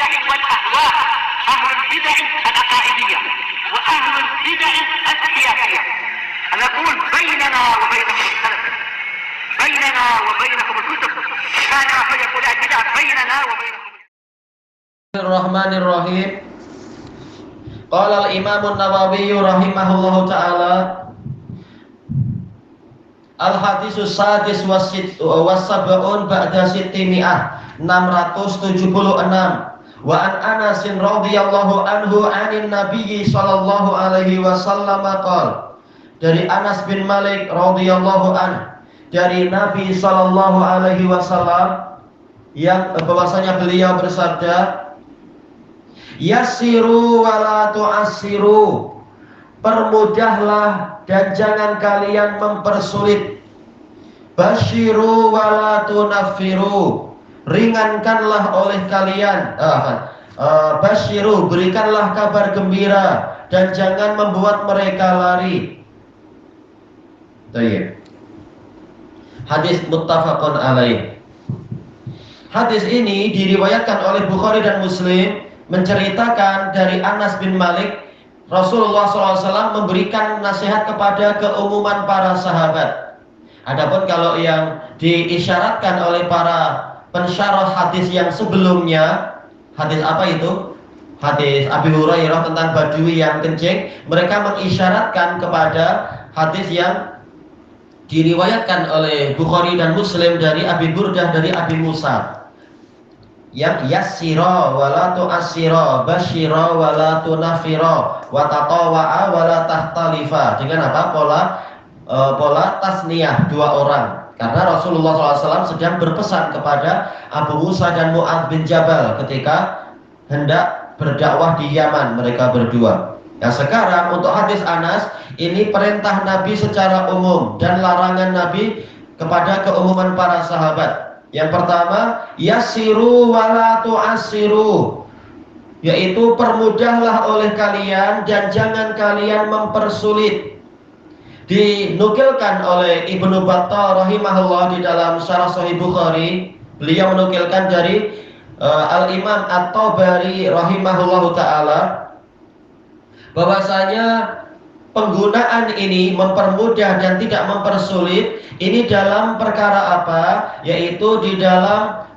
البدع والأهواء، أهل البدع العقائدية وأهل البدع السياسية. نقول بيننا وبينكم السلف، بيننا وبينكم الكتب، كان فيقول البدع بيننا وبينكم. Bismillahirrahmanirrahim. Qala al-Imam an-Nawawi rahimahullahu ta'ala, al-hadisus sadis was-sab'un ba'da sittimi'ah, 676. Wa an Anas radhiyallahu anhu 'anin Nabi sallallahu alaihi wasallam qala, dari Anas bin Malik radhiyallahu an, dari Nabi sallallahu alaihi wasallam yang bahwasanya beliau bersabda, yassiru wala tu'assiru, permudahlah dan jangan kalian mempersulit. Basyiru wala tunaffiru, ringankanlah oleh kalian. Basyiru, berikanlah kabar gembira dan jangan membuat mereka lari. Baik. Hadis muttafaqun alaih. Hadis ini diriwayatkan oleh Bukhari dan Muslim, menceritakan dari Anas bin Malik, Rasulullah SAW memberikan nasihat kepada keumuman para sahabat. Adapun kalau yang diisyaratkan oleh para pensyarah hadis yang sebelumnya, hadis apa itu? Hadis Abi Hurairah tentang badui yang kencing, mereka mengisyaratkan kepada hadis yang diriwayatkan oleh Bukhari dan Muslim dari Abi Burdah dari Abi Musa, yang yassira wala tu'assira, basyira wala tunafira, wa tatawa'a wala tahtalifa, dengan apa? Pola tasniyah, dua orang, karena Rasulullah SAW sedang berpesan kepada Abu Musa dan Mu'adz bin Jabal ketika hendak berdakwah di Yaman, mereka berdua. Nah sekarang untuk hadis Anas ini perintah Nabi secara umum dan larangan Nabi kepada keumuman para sahabat. Yang pertama, yassiru wala tu'assiru, yaitu permudahlah oleh kalian dan jangan kalian mempersulit. Dinukilkan oleh Ibnu Battah rahimahullah di dalam Syarah Sahih Bukhari, beliau menukilkan dari Al-Imam At-Tabari rahimahullahu ta'ala, bahwasanya penggunaan ini mempermudah dan tidak mempersulit ini dalam perkara apa? Yaitu di dalam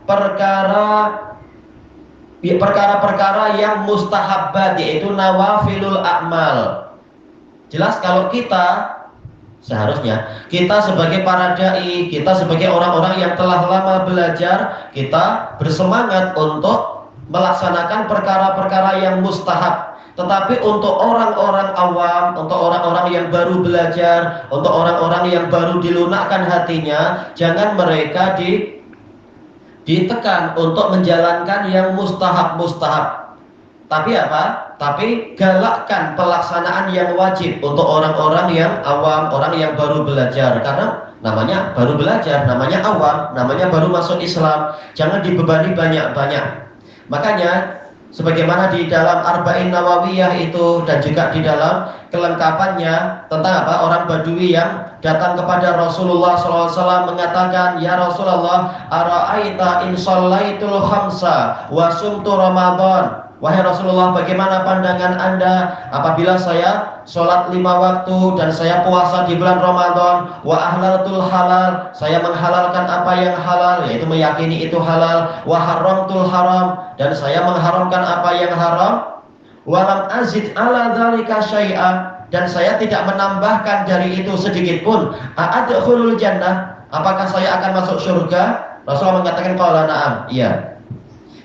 perkara-perkara yang mustahabbat, yaitu nawafilul a'mal. Jelas kalau kita seharusnya kita sebagai para dai, kita sebagai orang-orang yang telah lama belajar, kita bersemangat untuk melaksanakan perkara-perkara yang mustahab. Tetapi untuk orang-orang awam, untuk orang-orang yang baru belajar, untuk orang-orang yang baru dilunakkan hatinya, jangan mereka ditekan untuk menjalankan yang mustahab-mustahab. Tapi apa? Tapi galakkan pelaksanaan yang wajib untuk orang-orang yang awam, orang yang baru belajar. Karena namanya baru belajar, namanya awam, namanya baru masuk Islam. Jangan dibebani banyak-banyak. Makanya sebagaimana di dalam Arba'in Nawawiyah itu dan juga di dalam kelengkapannya tentang apa? Orang Badui yang datang kepada Rasulullah SAW mengatakan, ya Rasulullah, ara'aita in shallaitul khamsa wa sumtu Ramadan. Wahai Rasulullah, bagaimana pandangan Anda apabila saya sholat 5 waktu dan saya puasa di bulan Ramadan, wa ahlaltul halal, saya menghalalkan apa yang halal, yaitu meyakini itu halal, wa haramtul haram, dan saya mengharamkan apa yang haram, wa lam azid ala dzalika syai'a, dan saya tidak menambahkan dari itu sedikit pun, a'adkhulul jannah, apakah saya akan masuk surga? Rasulullah mengatakan qala na'am, iya.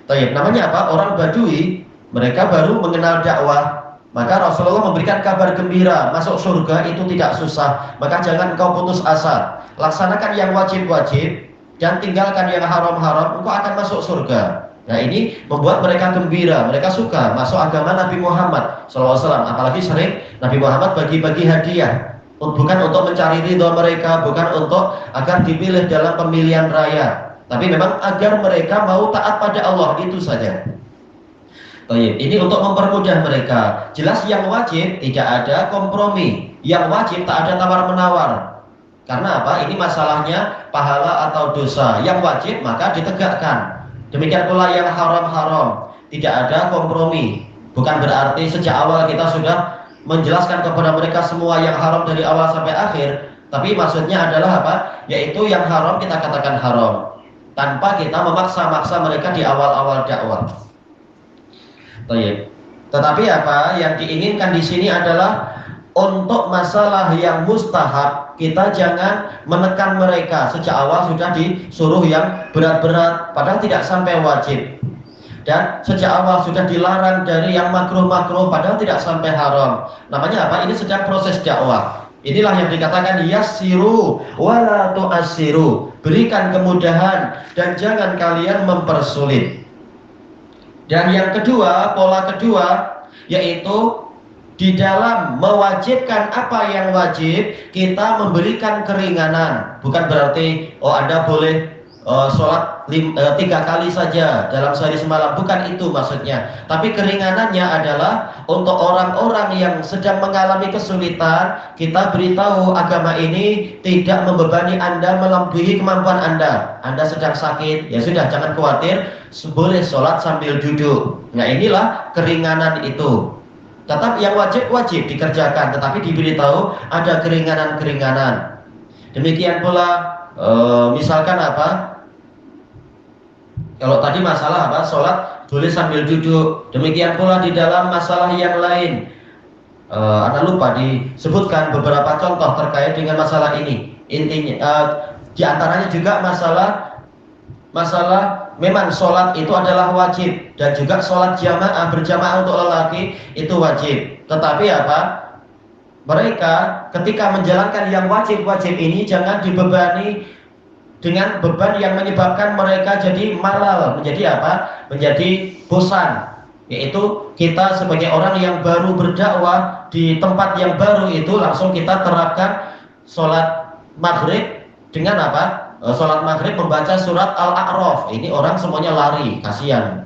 Tayyib, namanya apa? Orang Badui, mereka baru mengenal dakwah. Maka Rasulullah memberikan kabar gembira, masuk surga itu tidak susah. Maka jangan engkau putus asa. Laksanakan yang wajib-wajib dan tinggalkan yang haram-haram, engkau akan masuk surga. Nah ini membuat mereka gembira, mereka suka masuk agama Nabi Muhammad SAW. Apalagi sering Nabi Muhammad bagi-bagi hadiah, bukan untuk mencari ridho mereka, bukan untuk agar dipilih dalam pemilihan raya, tapi memang agar mereka mau taat pada Allah, itu saja. Ini untuk mempermudah mereka. Jelas yang wajib tidak ada kompromi, yang wajib tak ada tawar-menawar. Karena apa? Ini masalahnya pahala atau dosa. Yang wajib maka ditegakkan. Demikian pula yang haram-haram. tidak ada kompromi. Bukan berarti sejak awal kita sudah menjelaskan kepada mereka semua yang haram dari awal sampai akhir, tapi maksudnya adalah apa? Yaitu yang haram kita katakan haram, tanpa kita memaksa-maksa mereka di awal-awal dakwah. Tetapi apa yang diinginkan di sini adalah untuk masalah yang mustahab, kita jangan menekan mereka sejak awal sudah disuruh yang berat-berat, padahal tidak sampai wajib. Dan sejak awal sudah dilarang dari yang makruh-makruh, padahal tidak sampai haram. Namanya apa? Ini sedang proses dakwah. Inilah yang dikatakan yassiru wala tu'assiru. Berikan kemudahan dan jangan kalian mempersulit. Dan yang kedua, pola kedua, yaitu di dalam mewajibkan apa yang wajib, kita memberikan keringanan. Bukan berarti Anda boleh sholat 3 kali saja dalam sehari semalam, bukan itu maksudnya. Tapi keringanannya adalah untuk orang-orang yang sedang mengalami kesulitan, kita beritahu agama ini tidak membebani Anda melebihi kemampuan Anda. Anda sedang sakit, ya sudah, jangan khawatir, boleh sholat sambil duduk. Nah, inilah keringanan itu. Tetap yang wajib dikerjakan, tetapi diberitahu ada keringanan-keringanan. Demikian pula misalkan apa? Kalau tadi masalah apa? Sholat boleh sambil duduk. Demikian pula di dalam masalah yang lain. Anda lupa disebutkan beberapa contoh terkait dengan masalah ini. Intinya di antaranya juga masalah memang sholat itu adalah wajib, dan juga sholat berjamaah untuk lelaki itu wajib. Tetapi apa? Mereka ketika menjalankan yang wajib-wajib ini jangan dibebani dengan beban yang menyebabkan mereka jadi malal, menjadi apa? Menjadi bosan. Yaitu kita sebagai orang yang baru berdakwah di tempat yang baru itu langsung kita terapkan sholat maghrib dengan apa? Sholat maghrib membaca surat Al-A'raf. Ini orang semuanya lari, kasihan.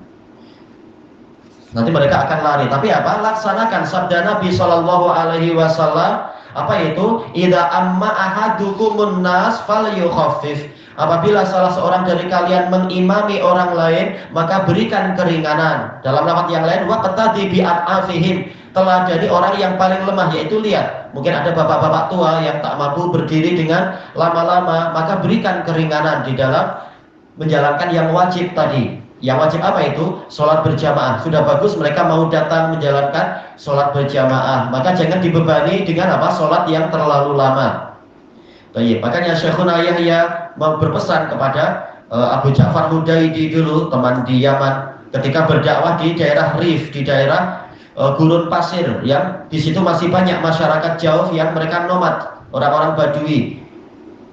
Nanti mereka akan lari. Tapi apa? Laksanakan sabda Nabi Shallallahu Alaihi Wasallam. Apa itu? Idza amma ahadukumun nas falyukhaffif. Apabila salah seorang dari kalian mengimami orang lain, maka berikan keringanan. Dalam lafaz yang lain, waqtadi bi afihim, telah jadi orang yang paling lemah, yaitu lihat, mungkin ada bapak-bapak tua yang tak mampu berdiri dengan lama-lama, maka berikan keringanan di dalam menjalankan yang wajib tadi. Yang wajib apa itu? Sholat berjamaah. Sudah bagus mereka mau datang menjalankan sholat berjamaah, maka jangan dibebani dengan apa? Sholat yang terlalu lama. Baik, makanya Syekhuna Yahya berpesan kepada Abu Ja'far Hudaidi dulu, teman di Yaman, ketika berdakwah di daerah Rif, di daerah gurun pasir, yang di situ masih banyak masyarakat jauh yang mereka nomad, orang-orang Badui.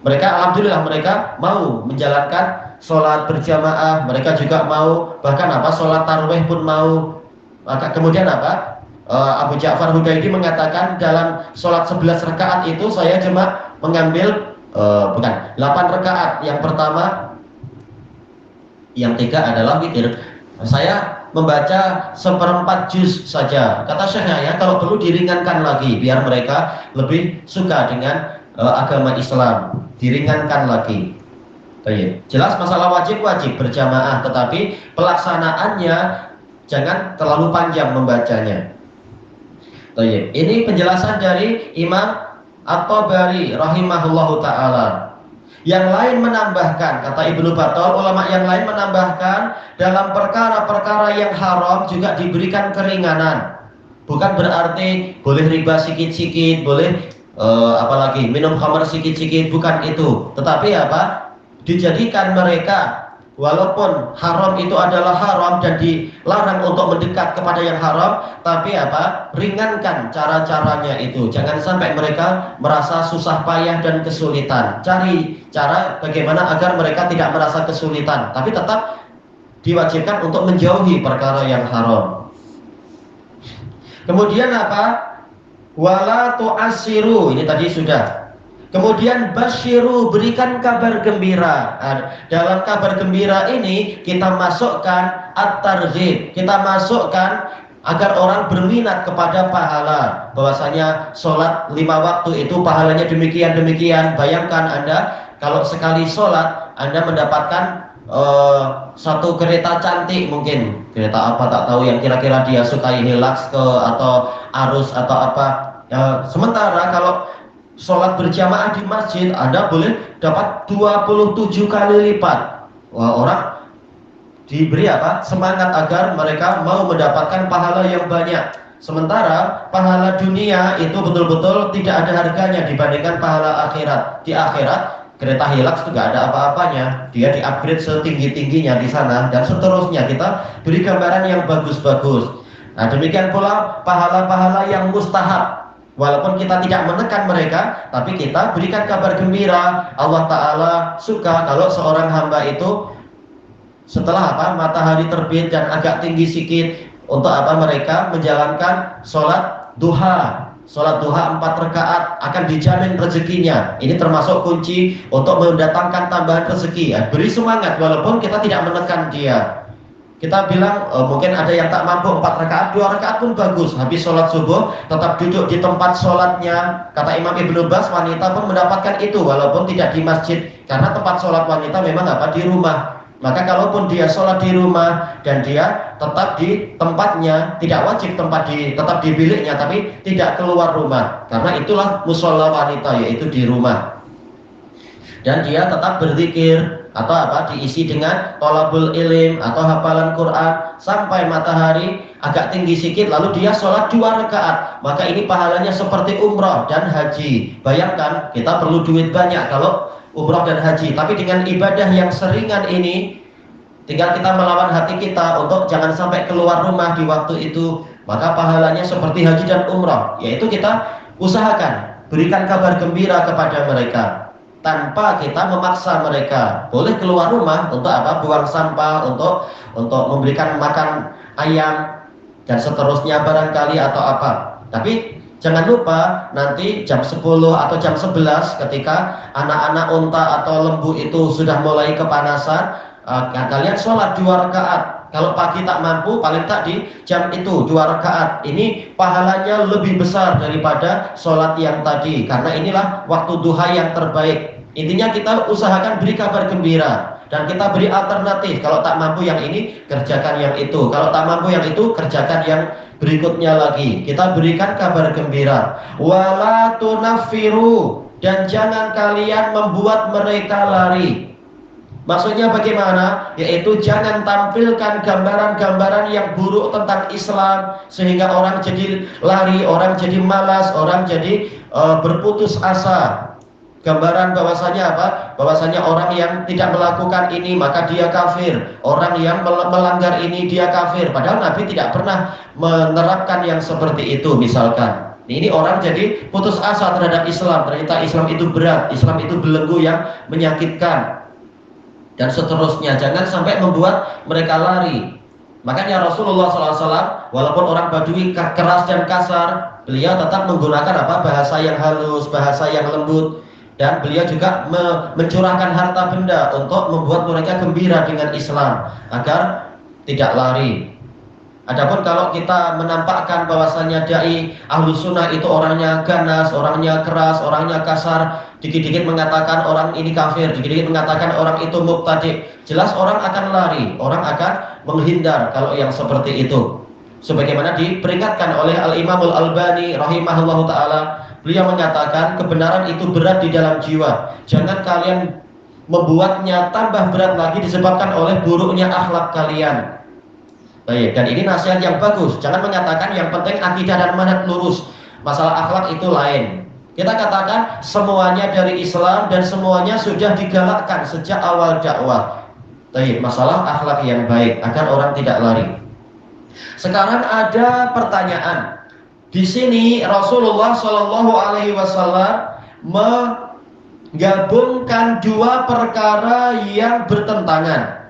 Mereka alhamdulillah mereka mau menjalankan sholat berjamaah, mereka juga mau, bahkan apa, sholat tarawih pun mau. Maka kemudian apa? Abu Ja'far Hudaidi mengatakan dalam sholat 11 rakaat itu saya cuma mengambil 8 rakaat. Yang pertama, yang 3 adalah witir. Saya membaca 1/4 juz saja. Kata Syekhnya, ya kalau perlu diringankan lagi biar mereka lebih suka dengan agama Islam. Diringankan lagi. Baik. Jelas masalah wajib berjamaah, tetapi pelaksanaannya jangan terlalu panjang membacanya. Baik. Ini penjelasan dari Imam At-Tabari rahimahullahu ta'ala. Yang lain menambahkan, kata Ibnu Battal, ulama yang lain menambahkan, dalam perkara-perkara yang haram juga diberikan keringanan. Bukan berarti boleh riba sikit-sikit, boleh apalagi minum khamar sikit-sikit, bukan itu. Tetapi apa? Dijadikan mereka, walaupun haram itu adalah haram dan dilarang untuk mendekat kepada yang haram, tapi apa? Ringankan cara-caranya itu. Jangan sampai mereka merasa susah payah dan kesulitan. Cari cara bagaimana agar mereka tidak merasa kesulitan, tapi tetap diwajibkan untuk menjauhi perkara yang haram. Kemudian apa? Wala tu'assiru, ini tadi sudah. Kemudian basyiru, berikan kabar gembira. Dalam kabar gembira ini kita masukkan at-targhib, kita masukkan agar orang berminat kepada pahala. Bahwasanya sholat 5 waktu itu pahalanya demikian-demikian. Bayangkan Anda kalau sekali sholat Anda mendapatkan satu kereta cantik, mungkin kereta apa tak tahu yang kira-kira dia sukai, Hilux ke atau Arus atau apa. Sementara kalau sholat berjamaah di masjid, Anda boleh dapat 27 kali lipat. Wah, orang diberi apa? Semangat agar mereka mau mendapatkan pahala yang banyak. Sementara pahala dunia itu betul-betul tidak ada harganya dibandingkan pahala akhirat. Di akhirat kereta Hilux itu nggak ada apa-apanya. Dia di-upgrade setinggi-tingginya di sana dan seterusnya. Kita beri gambaran yang bagus-bagus. Nah, demikian pula pahala-pahala yang mustahab. Walaupun kita tidak menekan mereka, tapi kita berikan kabar gembira. Allah Ta'ala suka kalau seorang hamba itu setelah apa? Matahari terbit dan agak tinggi sedikit, untuk apa? Mereka menjalankan sholat duha. Sholat duha 4 rakaat akan dijamin rezekinya. Ini termasuk kunci untuk mendatangkan tambahan rezeki. Beri semangat walaupun kita tidak menekan dia. Kita bilang mungkin ada yang tak mampu 4 rakaat, 2 rakaat pun bagus. Habis sholat subuh tetap duduk di tempat sholatnya. Kata Imam Ibnu Bas, wanita pun mendapatkan itu walaupun tidak di masjid, karena tempat sholat wanita memang apa? Di rumah. Maka kalaupun dia sholat di rumah dan dia tetap di tempatnya, tidak wajib tetap di biliknya, tapi tidak keluar rumah, karena itulah musola wanita, yaitu di rumah. Dan dia tetap berzikir atau apa? Diisi dengan thalabul ilm atau hafalan Quran sampai matahari agak tinggi sedikit, lalu dia sholat 2 rakaat. Maka ini pahalanya seperti umrah dan haji. Bayangkan, kita perlu duit banyak kalau umrah dan haji, tapi dengan ibadah yang seringan ini, tinggal kita melawan hati kita untuk jangan sampai keluar rumah di waktu itu, maka pahalanya seperti haji dan umrah, yaitu kita usahakan berikan kabar gembira kepada mereka tanpa kita memaksa mereka. Boleh keluar rumah untuk apa? Buang sampah, untuk memberikan makan ayam dan seterusnya barangkali atau apa. Tapi jangan lupa nanti jam 10 atau jam 11 ketika anak-anak unta atau lembu itu sudah mulai kepanasan, kalian sholat 2 rakaat. Kalau pagi tak mampu, paling tak di jam itu 2 rakaat. Ini pahalanya lebih besar daripada sholat yang tadi, karena inilah waktu duha yang terbaik. Intinya kita usahakan beri kabar gembira dan kita beri alternatif. Kalau tak mampu yang ini, kerjakan yang itu. Kalau tak mampu yang itu, kerjakan yang berikutnya lagi. Kita berikan kabar gembira. Wala tunaffiru, dan jangan kalian membuat mereka lari. Maksudnya bagaimana? Yaitu jangan tampilkan gambaran-gambaran yang buruk tentang Islam sehingga orang jadi lari, orang jadi malas, orang jadi berputus asa. Gambaran bahwasanya apa? Bahwasanya orang yang tidak melakukan ini maka dia kafir. Orang yang melanggar ini dia kafir. Padahal Nabi tidak pernah menerapkan yang seperti itu misalkan. Ini orang jadi putus asa terhadap Islam. Ternyata Islam itu berat, Islam itu belenggu yang menyakitkan, dan seterusnya. Jangan sampai membuat mereka lari. Makanya Rasulullah SAW, walaupun orang Badui keras dan kasar, beliau tetap menggunakan apa? Bahasa yang halus, bahasa yang lembut. Dan beliau juga mencurahkan harta benda untuk membuat mereka gembira dengan Islam agar tidak lari. Adapun kalau kita menampakkan bahwasanya dai Ahlus Sunnah itu orangnya ganas, orangnya keras, orangnya kasar, dikit-dikit mengatakan orang ini kafir, dikit-dikit mengatakan orang itu mubtadi', jelas orang akan lari, orang akan menghindar kalau yang seperti itu. Sebagaimana diperingatkan oleh Al-Imamul Albani rahimahullahu ta'ala, beliau mengatakan kebenaran itu berat di dalam jiwa. Jangan kalian membuatnya tambah berat lagi disebabkan oleh buruknya akhlak kalian. Baik, dan ini nasihat yang bagus. Jangan mengatakan yang penting akidah dan manhaj lurus. Masalah akhlak itu lain. Kita katakan semuanya dari Islam dan semuanya sudah digalakkan sejak awal dakwah. Baik, masalah akhlak yang baik agar orang tidak lari. Sekarang ada pertanyaan. Di sini Rasulullah Shallallahu Alaihi Wasallam menggabungkan 2 perkara yang bertentangan.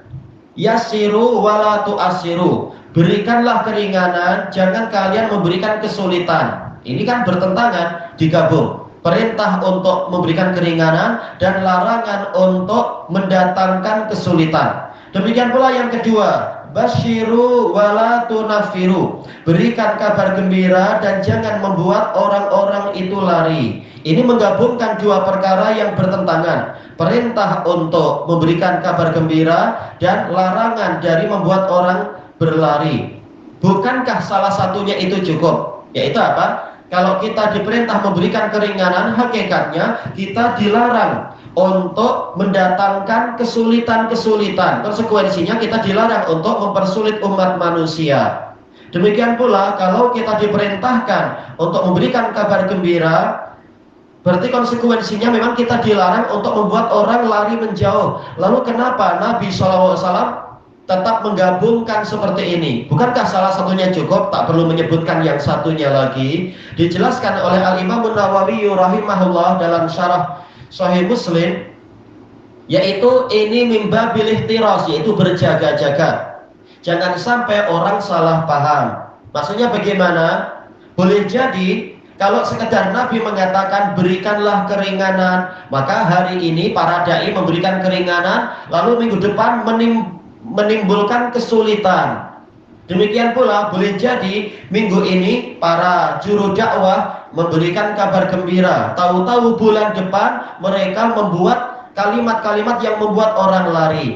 Yasiru wala tu'asiru, berikanlah keringanan, jangan kalian memberikan kesulitan. Ini kan bertentangan, digabung. Perintah untuk memberikan keringanan dan larangan untuk mendatangkan kesulitan. Demikian pula yang kedua, basyiru wala tunafiru. Berikan kabar gembira dan jangan membuat orang-orang itu lari. Ini menggabungkan dua perkara yang bertentangan. Perintah untuk memberikan kabar gembira dan larangan dari membuat orang berlari. Bukankah salah satunya itu cukup? Yaitu apa? Kalau kita diperintah memberikan keringanan, hakikatnya kita dilarang untuk mendatangkan kesulitan-kesulitan. Konsekuensinya kita dilarang untuk mempersulit umat manusia. Demikian pula kalau kita diperintahkan untuk memberikan kabar gembira, berarti konsekuensinya memang kita dilarang untuk membuat orang lari menjauh. Lalu kenapa Nabi SAW tetap menggabungkan seperti ini? Bukankah salah satunya cukup? Tak perlu menyebutkan yang satunya lagi. Dijelaskan oleh Al-Imam Nawawi rahimahullah dalam syarah Sahih Muslim, yaitu ini mimba bilih tiros, yaitu berjaga-jaga. Jangan sampai orang salah paham. Maksudnya bagaimana? Boleh jadi kalau sekedar Nabi mengatakan berikanlah keringanan, maka hari ini para dai memberikan keringanan, lalu minggu depan menimbulkan kesulitan. Demikian pula boleh jadi minggu ini para juru dakwah memberikan kabar gembira, tahu-tahu bulan depan mereka membuat kalimat-kalimat yang membuat orang lari.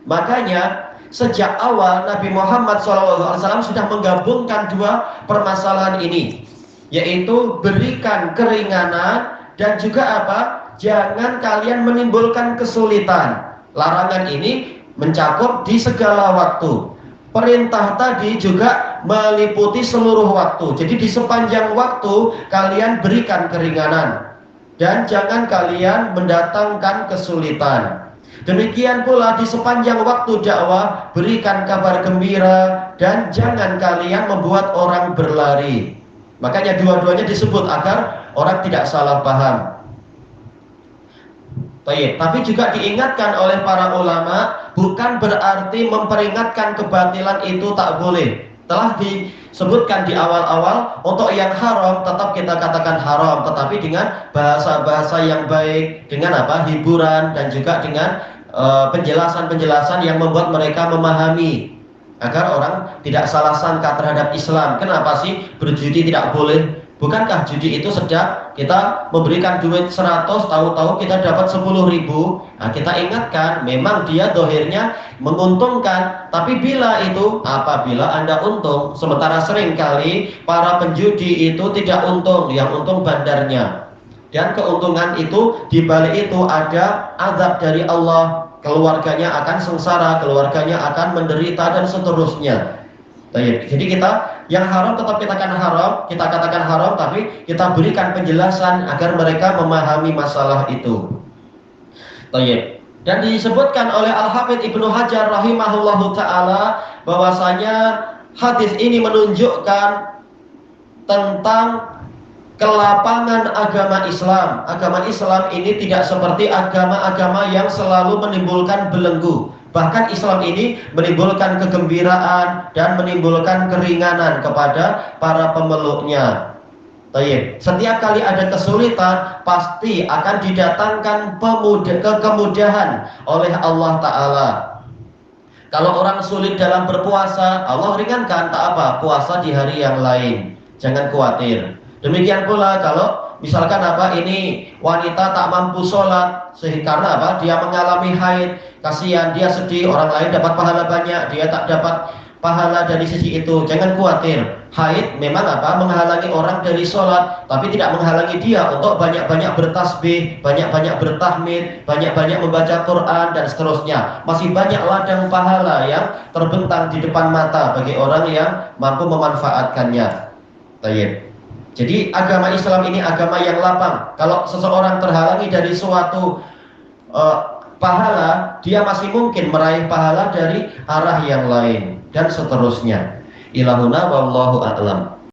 Makanya sejak awal Nabi Muhammad SAW sudah menggabungkan dua permasalahan ini, yaitu berikan keringanan dan juga apa? Jangan kalian menimbulkan kesulitan. Larangan ini mencakup di segala waktu. Perintah tadi juga meliputi seluruh waktu. Jadi di sepanjang waktu kalian berikan keringanan dan jangan kalian mendatangkan kesulitan. Demikian pula di sepanjang waktu dakwah berikan kabar gembira dan jangan kalian membuat orang berlari. Makanya dua-duanya disebut agar orang tidak salah paham. Baik, tapi juga diingatkan oleh para ulama, bukan berarti memperingatkan kebatilan itu tak boleh. Telah disebutkan di awal-awal, untuk yang haram tetap kita katakan haram, tetapi dengan bahasa-bahasa yang baik, dengan apa? Hiburan dan juga dengan penjelasan-penjelasan yang membuat mereka memahami, agar orang tidak salah sangka terhadap Islam. Kenapa sih berjudi tidak boleh? Bukankah judi itu sedang kita memberikan duit 100, tahu-tahu kita dapat 10.000? Nah, kita ingatkan, memang dia dohirnya menguntungkan, tapi bila itu, apabila Anda untung, sementara seringkali para penjudi itu tidak untung, yang untung bandarnya. Dan keuntungan itu, dibalik itu ada azab dari Allah, keluarganya akan sengsara, keluarganya akan menderita dan seterusnya. Jadi kita yang haram tetap kita katakan haram, tapi kita berikan penjelasan agar mereka memahami masalah itu. Dan disebutkan oleh Al-Hafidz Ibnu Hajar rahimahullahu taala bahwasanya hadis ini menunjukkan tentang kelapangan agama Islam. Agama Islam ini tidak seperti agama-agama yang selalu menimbulkan belenggu. Bahkan Islam ini menimbulkan kegembiraan dan menimbulkan keringanan kepada para pemeluknya. Setiap kali ada kesulitan, pasti akan didatangkan kemudahan oleh Allah Ta'ala. Kalau orang sulit dalam berpuasa, Allah ringankan, tak apa, puasa di hari yang lain. Jangan khawatir. Demikian pula kalau misalkan ini wanita tak mampu sholat, karena dia mengalami haid, kasihan, dia sedih, orang lain dapat pahala banyak, dia tak dapat pahala dari sisi itu. Jangan khawatir, haid memang menghalangi orang dari sholat, tapi tidak menghalangi dia untuk banyak-banyak bertasbih, banyak-banyak bertahmid, banyak-banyak membaca Quran dan seterusnya. Masih banyak ladang pahala yang terbentang di depan mata bagi orang yang mampu memanfaatkannya. Jadi agama Islam ini agama yang lapang. Kalau seseorang terhalangi dari suatu pahala, dia masih mungkin meraih pahala dari arah yang lain dan seterusnya. Ilahuna wallahu a'lam.